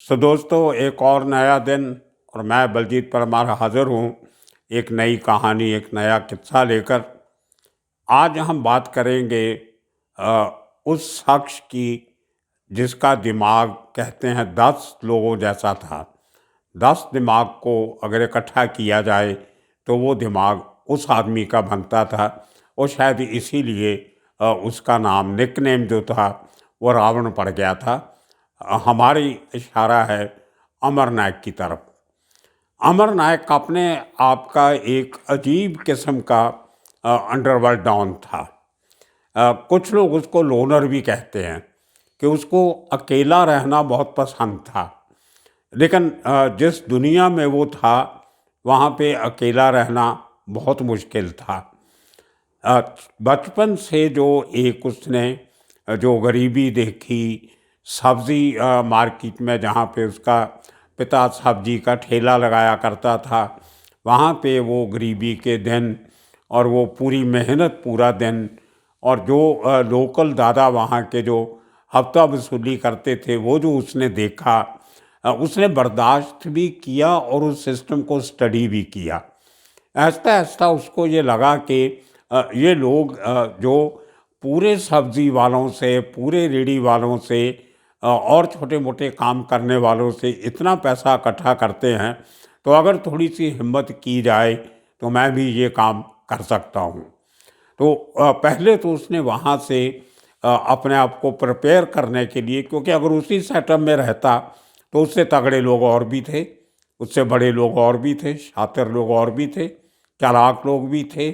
दोस्तों, एक और नया दिन और मैं बलजीत परमार हाज़िर हूँ एक नई कहानी, एक नया किस्सा लेकर। आज हम बात करेंगे उस शख्स की जिसका दिमाग कहते हैं 10 लोगों जैसा था। 10 दिमाग को अगर इकट्ठा किया जाए तो वो दिमाग उस आदमी का बनता था और शायद इसीलिए उसका नाम निकनेम जो था वो रावण पड़ गया था। हमारी इशारा है अमर नायक की तरफ। अमर नायक अपने आप का एक अजीब किस्म का अंडरवर्ल्ड डॉन था। कुछ लोग उसको लोनर भी कहते हैं कि उसको अकेला रहना बहुत पसंद था। लेकिन जिस दुनिया में वो था वहाँ पे अकेला रहना बहुत मुश्किल था। अ, बचपन से जो एक उसने जो गरीबी देखी, सब्ज़ी मार्केट में जहाँ पे उसका पिता सब्जी का ठेला लगाया करता था, वहाँ पे वो गरीबी के दिन और वो पूरी मेहनत पूरा दिन, और जो लोकल दादा वहाँ के जो हफ्ता वसूली करते थे वो जो उसने देखा, उसने बर्दाश्त भी किया और उस सिस्टम को स्टडी भी किया। ऐसा ऐसा उसको ये लगा कि ये लोग जो पूरे सब्जी वालों से, पूरे रेडी वालों से और छोटे मोटे काम करने वालों से इतना पैसा इकट्ठा करते हैं, तो अगर थोड़ी सी हिम्मत की जाए तो मैं भी ये काम कर सकता हूँ। तो पहले तो उसने वहाँ से अपने आप को प्रिपेयर करने के लिए, क्योंकि अगर उसी सेटअप में रहता तो उससे तगड़े लोग और भी थे, उससे बड़े लोग और भी थे, शातिर लोग और भी थे, चालाक लोग भी थे,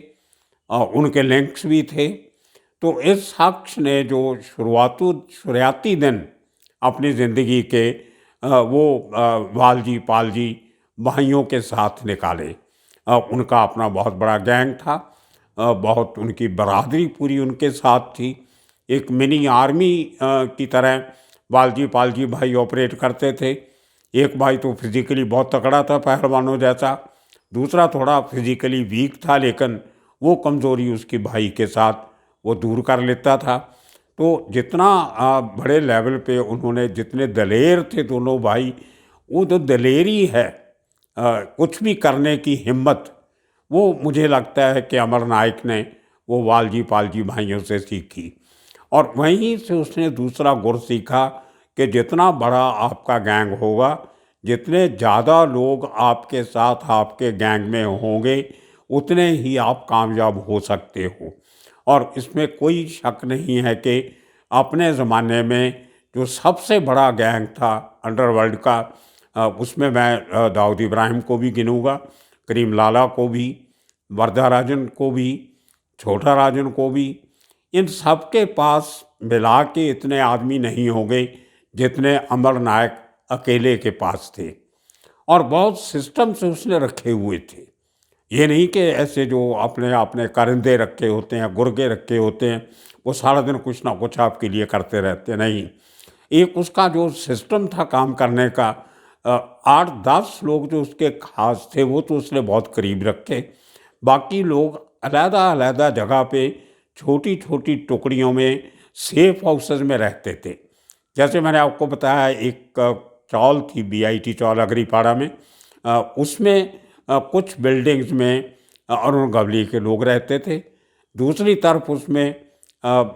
उनके लिंक्स भी थे। तो इस शख्स ने जो शुरुआती दिन अपनी ज़िंदगी के वो वालजी पालजी भाइयों के साथ निकाले। उनका अपना बहुत बड़ा गैंग था, बहुत उनकी बरादरी पूरी उनके साथ थी। एक मिनी आर्मी की तरह वालजी पालजी भाई ऑपरेट करते थे। एक भाई तो फिज़िकली बहुत तगड़ा था, पहलवानों जैसा। दूसरा थोड़ा फिज़िकली वीक था, लेकिन वो कमज़ोरी उसकी भाई के साथ वो दूर कर लेता था। तो जितना बड़े लेवल पे उन्होंने, जितने दलेर थे दोनों भाई, वो जो दलेरी है, कुछ भी करने की हिम्मत, वो मुझे लगता है कि अमर नायक ने वो वालजी पालजी भाइयों से सीखी। और वहीं से उसने दूसरा गुर सीखा कि जितना बड़ा आपका गैंग होगा, जितने ज़्यादा लोग आपके साथ आपके गैंग में होंगे, उतने ही आप कामयाब हो सकते हो। और इसमें कोई शक नहीं है कि अपने ज़माने में जो सबसे बड़ा गैंग था अंडरवर्ल्ड का, उसमें मैं दाऊद इब्राहिम को भी गिनूँगा, करीम लाला को भी, वर्धा राजन को भी, छोटा राजन को भी। इन सब के पास मिला के इतने आदमी नहीं होंगे जितने अमर नायक अकेले के पास थे। और बहुत सिस्टम से उसने रखे हुए थे। ये नहीं कि ऐसे जो अपने अपने परिंदे रखे होते हैं, गुर्गे रखे होते हैं, वो सारा दिन कुछ ना कुछ आपके लिए करते रहते, नहीं। एक उसका जो सिस्टम था काम करने का, 8-10 लोग जो उसके खास थे वो तो उसने बहुत करीब रखे। बाकी लोग अलग-अलग जगह पे छोटी-छोटी टुकड़ियों में सेफ हाउसेस में रहते थे। जैसे मैंने आपको बताया, एक चौल थी, बीआईटी चौल अगरीपाड़ा में, उसमें कुछ बिल्डिंग्स में अरुण गवली के लोग रहते थे। दूसरी तरफ उसमें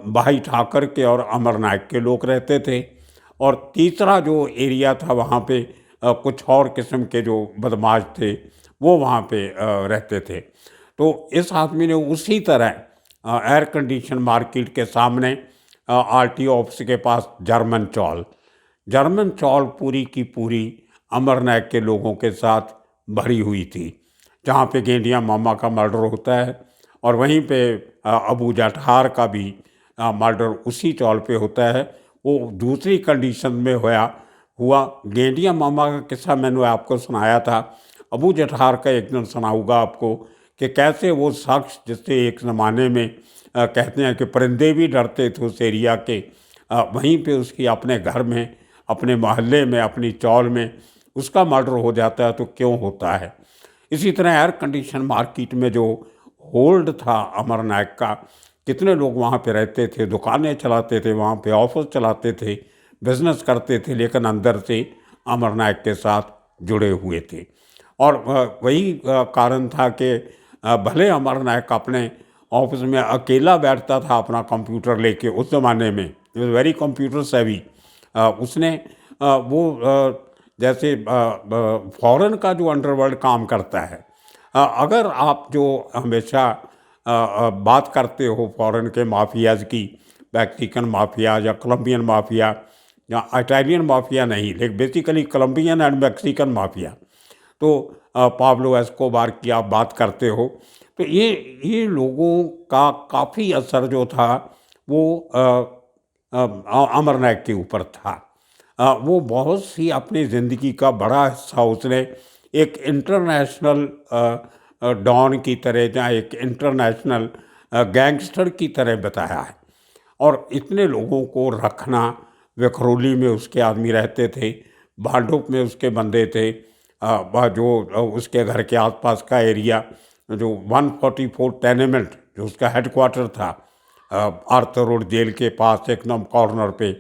भाई ठाकर के और अमर नायक के लोग रहते थे। और तीसरा जो एरिया था वहाँ पे कुछ और किस्म के जो बदमाश थे वो वहाँ पे रहते थे। तो इस आदमी ने उसी तरह एयर कंडीशन मार्केट के सामने आरटीओ ऑफिस के पास जर्मन चौल पूरी की पूरी अमर नायक के लोगों के साथ भरी हुई थी, जहाँ पे गेंडिया मामा का मर्डर होता है, और वहीं पे अबू जठार का भी मर्डर उसी चौल पे होता है। वो दूसरी कंडीशन में हुआ। गेंडिया मामा का किस्सा मैंने आपको सुनाया था। अबू जठार का एक दिन सुनाऊंगा आपको कि कैसे वो शख्स जिससे एक ज़माने में कहते हैं कि परिंदे भी डरते थे उस एरिया के, वहीं पे उसकी अपने घर में, अपने मोहल्ले में, अपनी चौल में उसका मर्डर हो जाता है तो क्यों होता है। इसी तरह एयर कंडीशन मार्केट में जो होल्ड था अमर नायक का, कितने लोग वहाँ पे रहते थे, दुकानें चलाते थे, वहाँ पे ऑफिस चलाते थे, बिजनेस करते थे, लेकिन अंदर से अमर नायक के साथ जुड़े हुए थे। और वही कारण था कि भले अमर नायक अपने ऑफिस में अकेला बैठता था अपना कंप्यूटर लेके, उस ज़माने में इट वॉज वेरी कंप्यूटर सेवी। उसने वो जैसे फॉरेन का जो अंडरवर्ल्ड काम करता है, अगर आप जो हमेशा बात करते हो फॉरेन के माफियाज की, मैक्सिकन माफिया या कोलंबियन माफिया या इटालियन माफिया नहीं, लेकिन basically Colombian and Mexican mafia, तो पाब्लो एस्कोबार की आप बात करते हो, तो ये लोगों का काफ़ी असर जो था वो अमर नायक के ऊपर था। वो बहुत सी अपनी ज़िंदगी का बड़ा हिस्सा उसने एक इंटरनेशनल डॉन की तरह या एक इंटरनेशनल गैंगस्टर की तरह बताया है। और इतने लोगों को रखना, विखरोली में उसके आदमी रहते थे, भांडुप में उसके बंदे थे, जो उसके घर के आसपास का एरिया, जो 144 टेनेमेंट जो उसका हेडक्वार्टर था, आर्थर रोड जेल के पास एकदम कॉर्नर पे,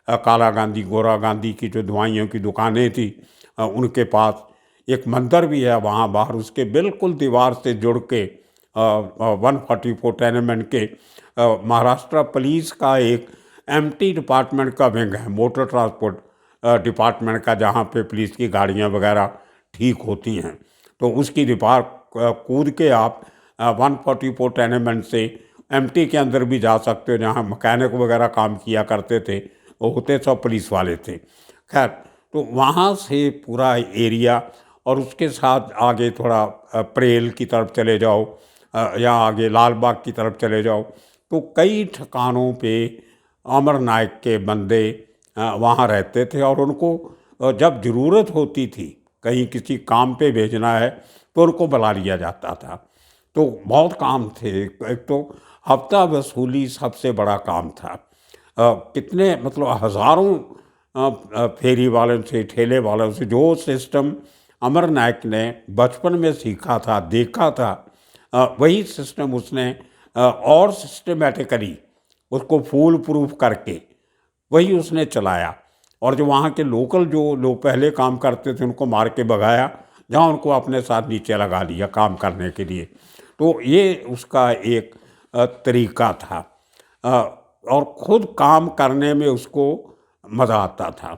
काला गांधी गोरा गांधी की जो दवाइयों की दुकानें थी, उनके पास एक मंदिर भी है वहाँ बाहर, उसके बिल्कुल दीवार से जुड़ के 144 टेनेमेंट के महाराष्ट्र पुलिस का एक एमटी डिपार्टमेंट का विंग है, मोटर ट्रांसपोर्ट डिपार्टमेंट का, जहाँ पे पुलिस की गाड़ियाँ वगैरह ठीक होती हैं। तो उसकी दीवार कूद के आप 144 टेनेमेंट से एमटी के अंदर भी जा सकते हो, जहाँ मैकेनिक वगैरह काम किया करते थे, वो होते सब पुलिस वाले थे। खैर, तो वहाँ से पूरा एरिया, और उसके साथ आगे थोड़ा प्रेल की तरफ चले जाओ, या आगे लाल बाग की तरफ चले जाओ, तो कई ठिकानों पे अमर नायक के बंदे वहाँ रहते थे। और उनको जब ज़रूरत होती थी, कहीं किसी काम पे भेजना है, तो उनको बुला लिया जाता था। तो बहुत काम थे। एक तो हफ्ता वसूली सबसे बड़ा काम था। कितने मतलब हज़ारों फेरी वालों से, ठेले वालों से, जो सिस्टम अमर नायक ने बचपन में सीखा था, देखा था, वही सिस्टम उसने और सिस्टमेटिकली उसको फूल प्रूफ करके वही उसने चलाया। और जो वहाँ के लोकल जो लोग पहले काम करते थे, उनको मार के भगाया, जहाँ उनको अपने साथ नीचे लगा लिया काम करने के लिए। तो ये उसका एक तरीका था। और ख़ुद काम करने में उसको मज़ा आता था।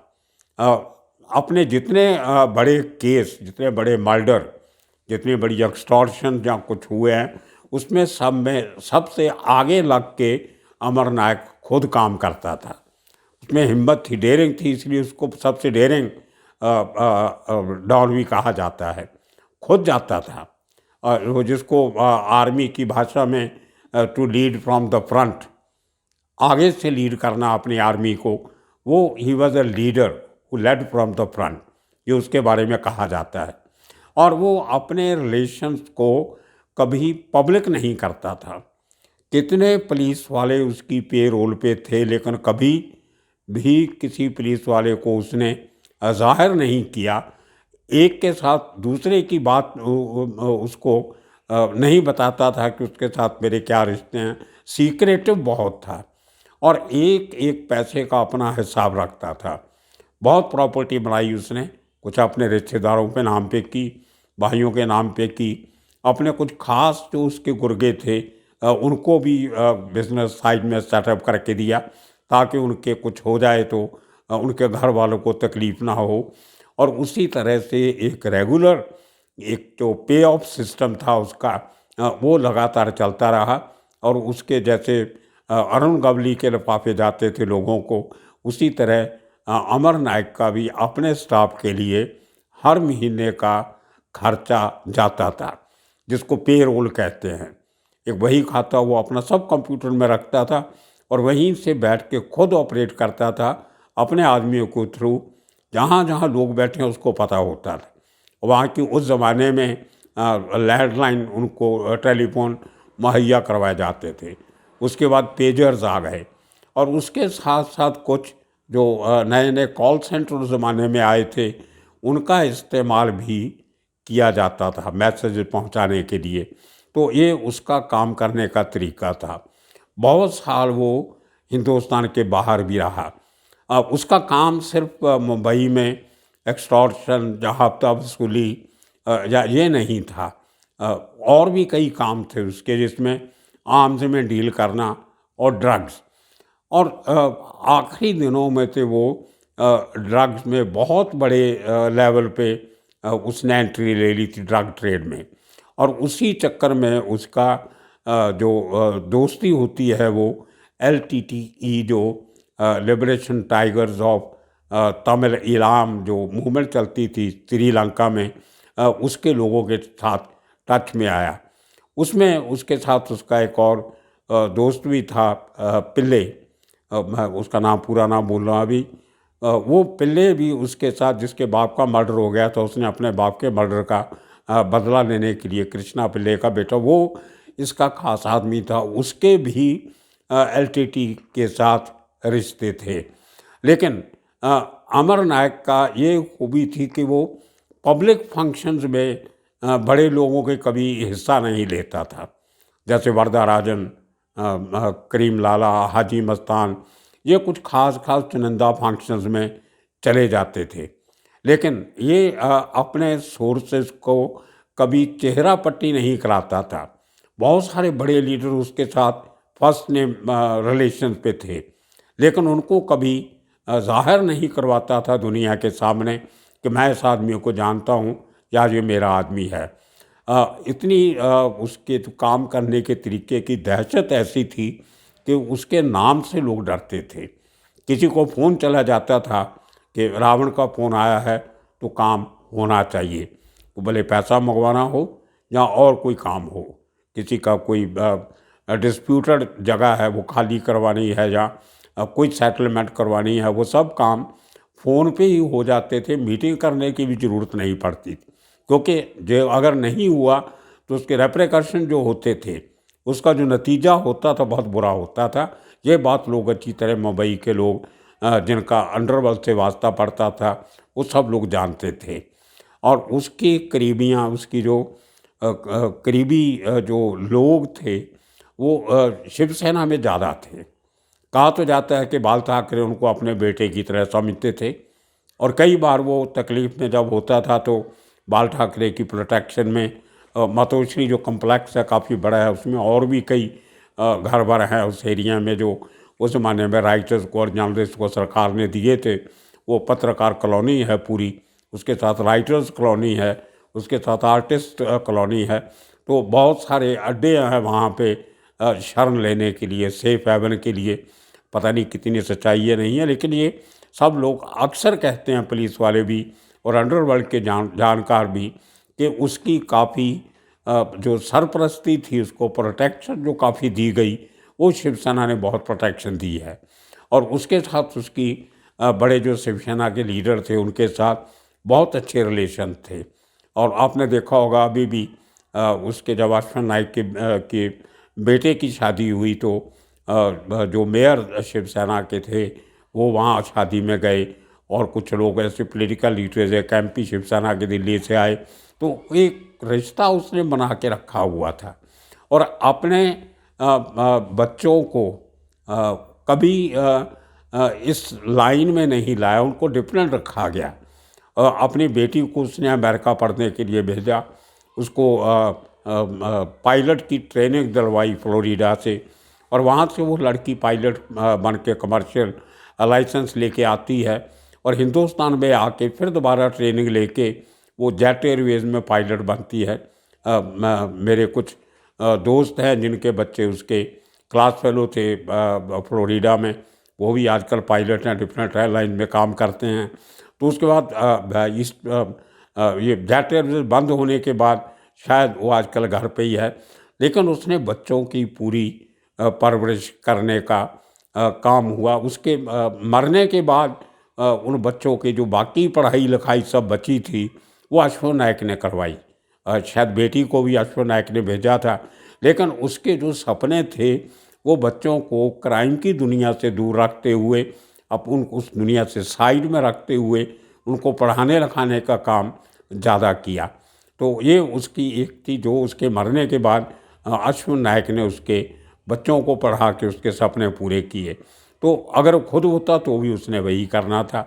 अपने जितने बड़े केस, जितने बड़े मर्डर, जितनी बड़ी एक्सटॉर्शन जहाँ कुछ हुए हैं, उसमें सब में सबसे आगे लग के अमर नायक खुद काम करता था। उसमें हिम्मत थी, डेयरिंग थी, इसलिए उसको सबसे डेयरिंग डॉन भी कहा जाता है। खुद जाता था, और वो जिसको आर्मी की भाषा में to lead from the front, आगे से लीड करना अपनी आर्मी को, वो he was a leader who led from the front, ये उसके बारे में कहा जाता है। और वो अपने रिलेशंस को कभी पब्लिक नहीं करता था। कितने पुलिस वाले उसकी पे रोल पे थे, लेकिन कभी भी किसी पुलिस वाले को उसने ज़ाहिर नहीं किया। एक के साथ दूसरे की बात उसको नहीं बताता था कि उसके साथ मेरे क्या रिश्ते हैं, सीक्रेटिव बहुत था। और एक एक पैसे का अपना हिसाब रखता था। बहुत प्रॉपर्टी बनाई उसने, कुछ अपने रिश्तेदारों के नाम पे की, भाइयों के नाम पे की, अपने कुछ खास जो उसके गुर्गे थे उनको भी बिजनेस साइड में सेटअप करके दिया, ताकि उनके कुछ हो जाए तो उनके घर वालों को तकलीफ़ ना हो। और उसी तरह से एक रेगुलर एक जो पे ऑफ सिस्टम था उसका, वो लगातार चलता रहा। और उसके जैसे अरुण गवली के लिफाफे जाते थे लोगों को, उसी तरह अमर नायक का भी अपने स्टाफ के लिए हर महीने का खर्चा जाता था, जिसको पे रोल कहते हैं। एक वही खाता वो अपना सब कंप्यूटर में रखता था, और वहीं से बैठ के खुद ऑपरेट करता था अपने आदमियों को थ्रू। जहाँ जहाँ लोग बैठे हैं उसको पता होता था। वहाँ की उस ज़माने में लैंडलाइन, उनको टेलीफोन मुहैया करवाए जाते थे। उसके बाद पेजर्स आ गए, और उसके साथ साथ कुछ जो नए नए कॉल सेंटर उस ज़माने में आए थे, उनका इस्तेमाल भी किया जाता था मैसेज पहुंचाने के लिए। तो ये उसका काम करने का तरीका था। बहुत साल वो हिंदुस्तान के बाहर भी रहा। उसका काम सिर्फ मुंबई में एक्सटॉर्शन, हफ्ता वसूली या ये नहीं था। और भी कई काम थे उसके, जिसमें आर्म्स में डील करना और ड्रग्स। और आखिरी दिनों में थे वो ड्रग्स में बहुत बड़े लेवल पे उसने एंट्री ले ली थी ड्रग ट्रेड में। और उसी चक्कर में उसका जो दोस्ती होती है वो LTTE, जो liberation tigers of Tamil Ilam, जो मूवमेंट चलती थी श्रीलंका में, उसके लोगों के साथ टच में आया। उसमें उसके साथ उसका एक और दोस्त भी था, पिल्ले, मैं उसका नाम पूरा नाम बोल रहा हूँ अभी। वो पिल्ले भी उसके साथ, जिसके बाप का मर्डर हो गया, तो उसने अपने बाप के मर्डर का बदला लेने के लिए, कृष्णा पिल्ले का बेटा, वो इसका खास आदमी था, उसके भी LTT के साथ रिश्ते थे। लेकिन अमर नायक का ये खूबी थी कि वो पब्लिक फंक्शंस में बड़े लोगों के कभी हिस्सा नहीं लेता था, जैसे वरदा राजन, करीम लाला, हाजी मस्तान, ये कुछ खास खास चुनिंदा फंक्शंस में चले जाते थे। लेकिन ये अपने सोर्सेस को कभी चेहरा पट्टी नहीं कराता था। बहुत सारे बड़े लीडर उसके साथ फर्स्ट नेम रिलेशन पे थे, लेकिन उनको कभी ज़ाहिर नहीं करवाता था दुनिया के सामने कि मैं इस आदमी को जानता हूँ या ये मेरा आदमी है। इतनी उसके तो काम करने के तरीके की दहशत ऐसी थी कि उसके नाम से लोग डरते थे। किसी को फ़ोन चला जाता था कि रावण का फ़ोन आया है तो काम होना चाहिए, तो भले पैसा मंगवाना हो या और कोई काम हो, किसी का कोई डिस्प्यूटेड जगह है वो खाली करवानी है या कोई सेटलमेंट करवानी है, वो सब काम फ़ोन पे ही हो जाते थे। मीटिंग करने की भी ज़रूरत नहीं पड़ती थी, क्योंकि जो अगर नहीं हुआ तो उसके रेपरिकॉशन जो होते थे, उसका जो नतीजा होता था बहुत बुरा होता था। ये बात लोग अच्छी तरह, मुंबई के लोग जिनका अंडरवर्ल्ड से वास्ता पड़ता था, वो सब लोग जानते थे। और उसकी करीबियाँ, उसकी जो करीबी जो लोग थे वो शिवसेना में ज़्यादा थे। कहा तो जाता है कि बाल ठाकरे उनको अपने बेटे की तरह समझते थे, और कई बार वो तकलीफ़ में जब होता था तो बाल ठाकरे की प्रोटेक्शन में, मातोश्री जो कम्प्लेक्स है काफ़ी बड़ा है, उसमें और भी कई घर वर हैं उस एरिया में, जो उस ज़माने में राइटर्स को और जर्नलिस्ट को सरकार ने दिए थे। वो पत्रकार कॉलोनी है पूरी, उसके साथ राइटर्स कॉलोनी है, उसके साथ आर्टिस्ट कॉलोनी है। तो बहुत सारे अड्डे हैं वहाँ पे शरण लेने के लिए, सेफ हेवन के लिए। पता नहीं कितनी सच्चाई है नहीं है, लेकिन ये सब लोग अक्सर कहते हैं, पुलिस वाले भी और अंडरवर्ल्ड के जानकार भी, कि उसकी काफ़ी जो सरपरस्ती थी, उसको प्रोटेक्शन जो काफ़ी दी गई, वो शिवसेना ने बहुत प्रोटेक्शन दी है। और उसके साथ उसकी बड़े जो शिवसेना के लीडर थे उनके साथ बहुत अच्छे रिलेशन थे। और आपने देखा होगा अभी भी उसके जब अश्वन नाइक के बेटे की शादी हुई तो जो मेयर शिवसेना के थे वो वहाँ शादी में गए, और कुछ लोग ऐसे पॉलिटिकल लीडर्स है कैंपी शिवसेना के दिल्ली से आए, तो एक रिश्ता उसने बना के रखा हुआ था। और अपने बच्चों को कभी इस लाइन में नहीं लाया, उनको डिफरेंट रखा गया। अपनी बेटी को उसने अमेरिका पढ़ने के लिए भेजा, उसको पायलट की ट्रेनिंग दिलवाई फ्लोरिडा से, और वहाँ से वो लड़की पायलट बन के कमर्शियल लाइसेंस लेके आती है, और हिंदुस्तान में आके फिर दोबारा ट्रेनिंग लेके वो जेट एयरवेज़ में पायलट बनती है। मेरे कुछ दोस्त हैं जिनके बच्चे उसके क्लास फेलो थे फ्लोरिडा में, वो भी आजकल पायलट हैं, डिफरेंट एयरलाइन में काम करते हैं। तो उसके बाद ये जेट एयरवेज़ बंद होने के बाद शायद वो आजकल घर पे ही है, लेकिन उसने बच्चों की पूरी परवरिश करने का काम हुआ। उसके मरने के बाद उन बच्चों की जो बाकी पढ़ाई लिखाई सब बची थी वो अश्वन नायक ने करवाई। शायद बेटी को भी अश्वन नायक ने भेजा था, लेकिन उसके जो सपने थे वो बच्चों को क्राइम की दुनिया से दूर रखते हुए, उन उस दुनिया से साइड में रखते हुए उनको पढ़ाने लिखाने का काम ज़्यादा किया। तो ये उसकी एक थी, जो उसके मरने के बाद अश्वन नायक ने उसके बच्चों को पढ़ा के उसके सपने पूरे किए। तो अगर खुद होता तो भी उसने वही करना था।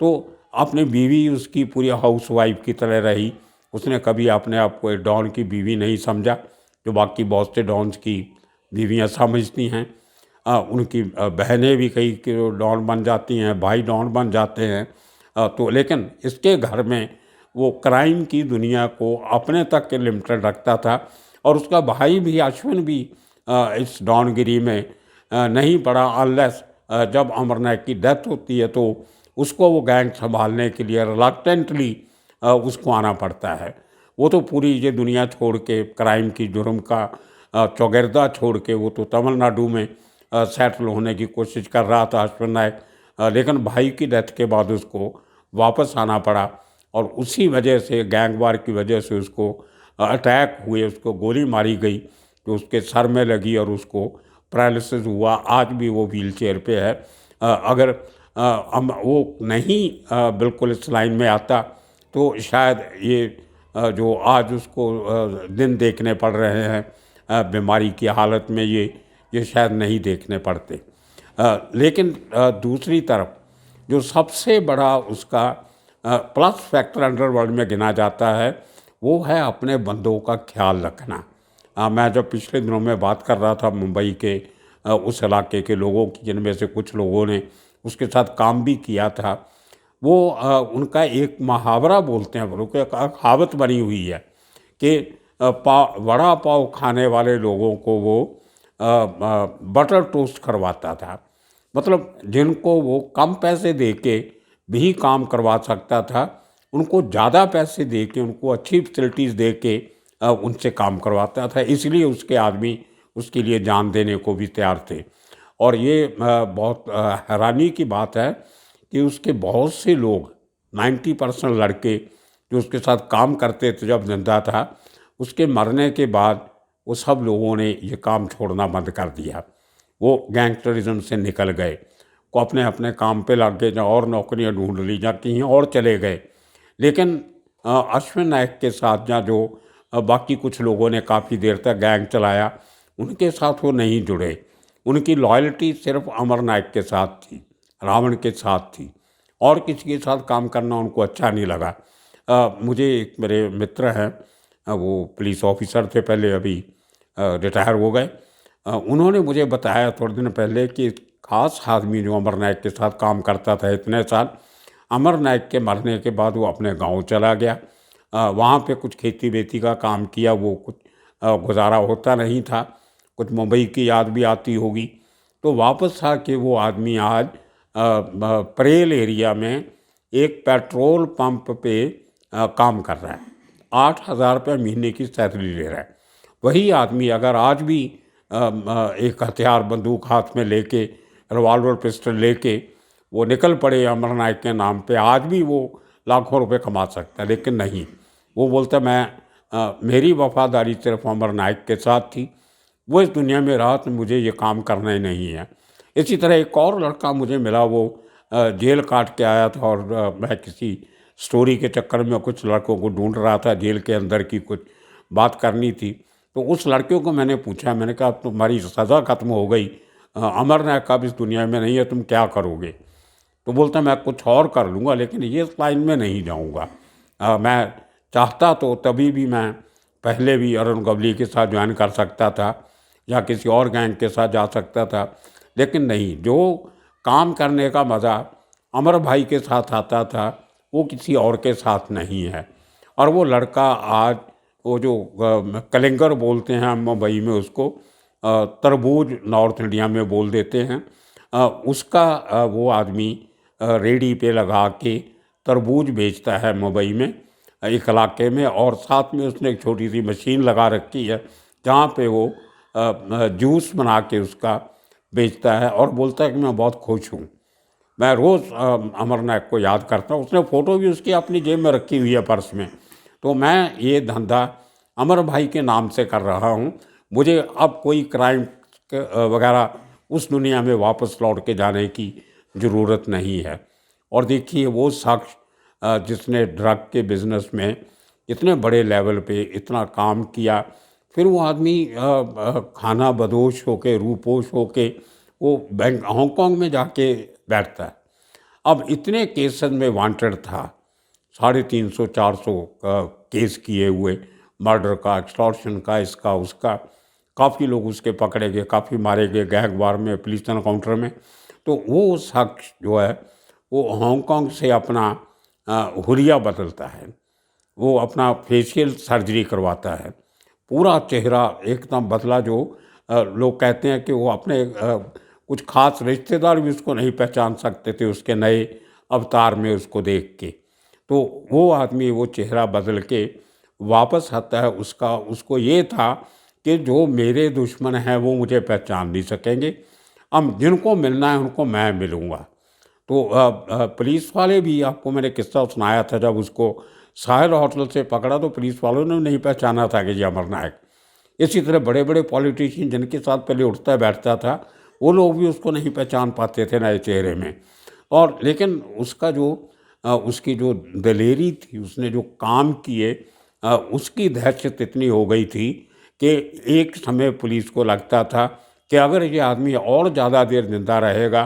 तो अपनी बीवी उसकी पूरी हाउस वाइफ की तरह रही। उसने कभी अपने आप को डॉन की बीवी नहीं समझा, जो बाकी बहुत से डॉन्स की बीवियां समझती हैं। उनकी बहनें भी कई के डॉन बन जाती हैं, भाई डॉन बन जाते हैं। तो लेकिन इसके घर में वो क्राइम की दुनिया को अपने तक के लिमिटेड रखता था, और उसका भाई भी अश्विन भी इस डॉनगिरी में नहीं पड़ा, अनलेस जब अमर नायक की डेथ होती है तो उसको वो गैंग संभालने के लिए रिलक्टेंटली उसको आना पड़ता है। वो तो पूरी ये दुनिया छोड़ के, क्राइम की जुर्म का चौगिरदा छोड़ के, वो तो तमिलनाडु में सेटल होने की कोशिश कर रहा था अश्विन नायक। लेकिन भाई की डेथ के बाद उसको वापस आना पड़ा, और उसी वजह से, गैंग वार की वजह से उसको अटैक हुए, उसको गोली मारी गई जो उसके सर में लगी और उसको पैरालिसिस हुआ। आज भी वो व्हील चेयर पे है। अगर वो नहीं बिल्कुल इस लाइन में आता तो शायद ये जो आज उसको दिन देखने पड़ रहे हैं बीमारी की हालत में, ये शायद नहीं देखने पड़ते। लेकिन दूसरी तरफ जो सबसे बड़ा उसका प्लस फैक्टर अंडरवर्ल्ड में गिना जाता है, वो है अपने बंदों का ख्याल रखना। मैं जब पिछले दिनों में बात कर रहा था मुंबई के उस इलाके के लोगों की, जिनमें से कुछ लोगों ने उसके साथ काम भी किया था, वो उनका एक मुहावरा बोलते हैं, वो एक कहावत बनी हुई है कि वड़ा पाव खाने वाले लोगों को वो बटर टोस्ट करवाता था। मतलब जिनको वो कम पैसे दे के भी काम करवा सकता था, उनको ज़्यादा पैसे दे के, उनको अच्छी फैसिलिटीज़ दे के उनसे काम करवाता था। इसलिए उसके आदमी उसके लिए जान देने को भी तैयार थे। और ये बहुत हैरानी की बात है कि उसके बहुत से लोग, 90% लड़के जो उसके साथ काम करते थे जब जिंदा था, उसके मरने के बाद वो सब लोगों ने ये काम छोड़ना बंद कर दिया। वो गैंगस्टरिज्म से निकल गए, को अपने अपने काम पे लग गए, जहाँ और नौकरियां ढूंढ ली, जहाँ कहीं और चले गए। लेकिन अश्विन नायक के साथ जहाँ जो बाकी कुछ लोगों ने काफ़ी देर तक गैंग चलाया, उनके साथ वो नहीं जुड़े। उनकी लॉयल्टी सिर्फ अमर नायक के साथ थी, रावण के साथ थी, और किसी के साथ काम करना उनको अच्छा नहीं लगा। मुझे एक मेरे मित्र हैं, वो पुलिस ऑफिसर थे पहले, अभी रिटायर हो गए। उन्होंने मुझे बताया थोड़े दिन पहले कि खास आदमी जो अमर नायक के साथ काम करता था इतने साल, अमर नायक के मरने के बाद वो अपने गांव चला गया। वहाँ पे कुछ खेती बेती का काम किया, वो कुछ गुजारा होता नहीं था, कुछ मुंबई की याद भी आती होगी। तो वापस आके वो आदमी आज परेल एरिया में एक पेट्रोल पंप पे काम कर रहा है, 8,000 रुपये महीने की सैलरी ले रहा है। वही आदमी अगर आज भी एक हथियार, बंदूक हाथ में लेके, रिवॉल्वर पिस्टल लेके वो निकल पड़े अमर नायक के नाम पे, आज भी वो लाखों रुपए कमा सकता है। लेकिन नहीं, वो बोलता मेरी वफादारी सिर्फ अमर नायक के साथ थी, वो इस दुनिया में रहा तो मुझे ये काम करना ही नहीं है। इसी तरह एक और लड़का मुझे मिला, वो जेल काट के आया था, और मैं किसी स्टोरी के चक्कर में कुछ लड़कों को ढूंढ रहा था, जेल के अंदर की कुछ बात करनी थी। तो उस लड़के को मैंने पूछा, मैंने कहा तुम्हारी सज़ा ख़त्म हो गई, अमर नायक अब इस दुनिया में नहीं है, तुम क्या करोगे? तो बोलता मैं कुछ और कर लूँगा, लेकिन ये इस लाइन में नहीं जाऊँगा। मैं चाहता तो तभी भी मैं पहले भी अरुण गवली के साथ ज्वाइन कर सकता था, या किसी और गैंग के साथ जा सकता था, लेकिन नहीं, जो काम करने का मज़ा अमर भाई के साथ आता था वो किसी और के साथ नहीं है। और वो लड़का आज, वो जो कलिंगर बोलते हैं हम मुंबई में उसको, तरबूज नॉर्थ इंडिया में बोल देते हैं, उसका वो आदमी रेडी पे लगा के तरबूज बेचता है मुंबई में एक इलाके में, और साथ में उसने एक छोटी सी मशीन लगा रखी है जहाँ पे वो जूस बना के उसका बेचता है, और बोलता है कि मैं बहुत खुश हूँ। मैं रोज़ अमर नायक को याद करता हूँ। उसने फ़ोटो भी उसकी अपनी जेब में रखी हुई है, पर्स में। तो मैं ये धंधा अमर भाई के नाम से कर रहा हूँ। मुझे अब कोई क्राइम वगैरह उस दुनिया में वापस लौट के जाने की ज़रूरत नहीं है। और देखिए, वो शख्स जिसने ड्रग के बिज़नेस में इतने बड़े लेवल पे इतना काम किया, फिर वो आदमी खाना बदोश होके, रूपोश होके वो हांगकांग में जाके बैठता है। अब इतने केसेस में वांटेड था, 350-400 केस किए हुए, मर्डर का, एक्सटॉर्शन का, इसका उसका, काफ़ी लोग उसके पकड़े गए, काफ़ी मारे गए गैंगवार में, पुलिस एनकाउंटर में। तो वो शख्स जो है वो हांगकांग से अपना हुलिया बदलता है, वो अपना फेशियल सर्जरी करवाता है, पूरा चेहरा एकदम बदला। जो लोग कहते हैं कि वो अपने कुछ खास रिश्तेदार भी उसको नहीं पहचान सकते थे उसके नए अवतार में उसको देख के। तो वो आदमी वो चेहरा बदल के वापस आता है। उसको ये था कि जो मेरे दुश्मन हैं वो मुझे पहचान नहीं सकेंगे, अब जिनको मिलना है उनको मैं मिलूँगा। तो पुलिस वाले भी, आपको मैंने किस्सा सुनाया था, जब उसको साहिल होटल से पकड़ा तो पुलिस वालों ने नहीं पहचाना था कि ये अमर नायक। इसी तरह बड़े बड़े पॉलिटिशियन जिनके साथ पहले उठता बैठता था, वो लोग भी उसको नहीं पहचान पाते थे नए चेहरे में। और लेकिन उसका जो उसकी जो दलेरी थी, उसने जो काम किए, उसकी दहशत इतनी हो गई थी कि एक समय पुलिस को लगता था कि अगर ये आदमी और ज़्यादा देर जिंदा रहेगा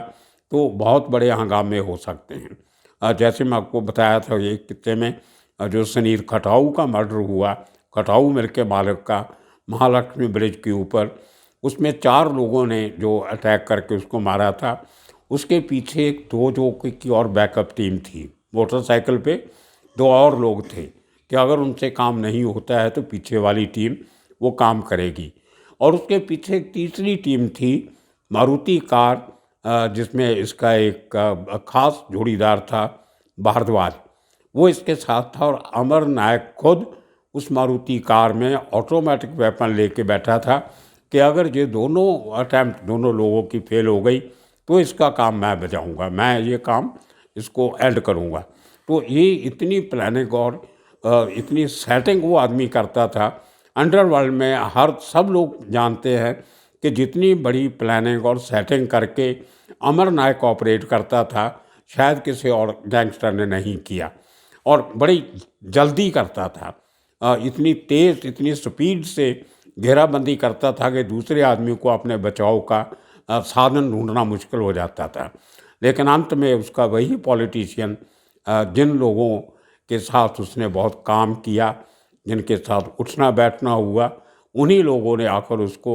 तो बहुत बड़े हंगामे हो सकते हैं। जैसे मैं आपको बताया था ये किस्से में, जो सुनील खटाऊ का मर्डर हुआ, खटाऊ मिल के मालिक का, महालक्ष्मी ब्रिज के ऊपर, उसमें 4 लोगों ने जो अटैक करके उसको मारा था, उसके पीछे एक 2 जो की और बैकअप टीम थी, मोटरसाइकिल पे 2 और लोग थे कि अगर उनसे काम नहीं होता है तो पीछे वाली टीम वो काम करेगी। और उसके पीछे एक तीसरी टीम थी, मारुति कार, जिसमें इसका एक खास जोड़ीदार था भारद्वाज, वो इसके साथ था। और अमर नायक खुद उस मारुति कार में ऑटोमेटिक वेपन लेके बैठा था कि अगर ये दोनों अटैम्प्ट दोनों लोगों की फेल हो गई तो इसका काम मैं बजाऊंगा, मैं ये काम इसको एंड करूंगा। तो ये इतनी प्लानिंग और इतनी सेटिंग वो आदमी करता था। अंडरवर्ल्ड में हर सब लोग जानते हैं कि जितनी बड़ी प्लानिंग और सेटिंग करके अमर नायक ऑपरेट करता था, शायद किसी और गैंगस्टर ने नहीं किया। और बड़ी जल्दी करता था, इतनी तेज़, इतनी स्पीड से घेराबंदी करता था कि दूसरे आदमी को अपने बचाव का साधन ढूंढना मुश्किल हो जाता था। लेकिन अंत में उसका वही पॉलिटिशियन, जिन लोगों के साथ उसने बहुत काम किया, जिनके साथ उठना बैठना हुआ, उन्हीं लोगों ने आकर उसको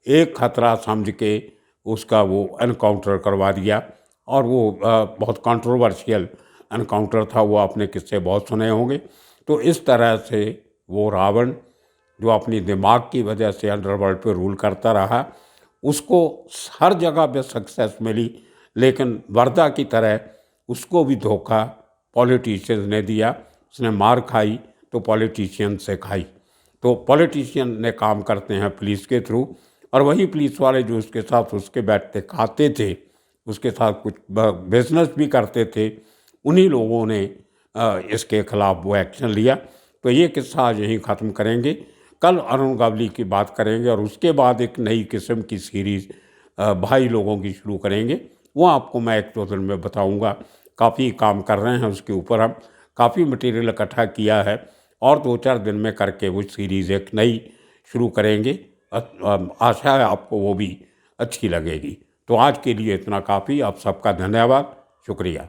एक खतरा समझ के उसका वो एनकाउंटर करवा दिया। और वो बहुत कंट्रोवर्शियल एनकाउंटर था, वो आपने किस्से बहुत सुने होंगे। तो इस तरह से वो रावण, जो अपनी दिमाग की वजह से अंडरवर्ल्ड पे रूल करता रहा, उसको हर जगह पे सक्सेस मिली, लेकिन वर्दा की तरह उसको भी धोखा पॉलिटिशियंस ने दिया। उसने मार खाई तो पॉलिटिशियन से खाई। तो पॉलिटिशियन ने काम करते हैं पुलिस के थ्रू, और वही पुलिस वाले जो उसके साथ उसके बैठते खाते थे, उसके साथ कुछ बिजनेस भी करते थे, उन्हीं लोगों ने इसके खिलाफ वो एक्शन लिया। तो ये किस्सा आज यहीं ख़त्म करेंगे। कल अरुण गवली की बात करेंगे और उसके बाद एक नई किस्म की सीरीज़ भाई लोगों की शुरू करेंगे। वो आपको मैं 1-2 दिन में बताऊंगा। काफ़ी काम कर रहे हैं उसके ऊपर, हम काफ़ी मटेरियल इकट्ठा किया है और 2-4 दिन में करके वो सीरीज़ एक नई शुरू करेंगे। आशा है आपको वो भी अच्छी लगेगी। तो आज के लिए इतना काफ़ी। आप सबका धन्यवाद, शुक्रिया।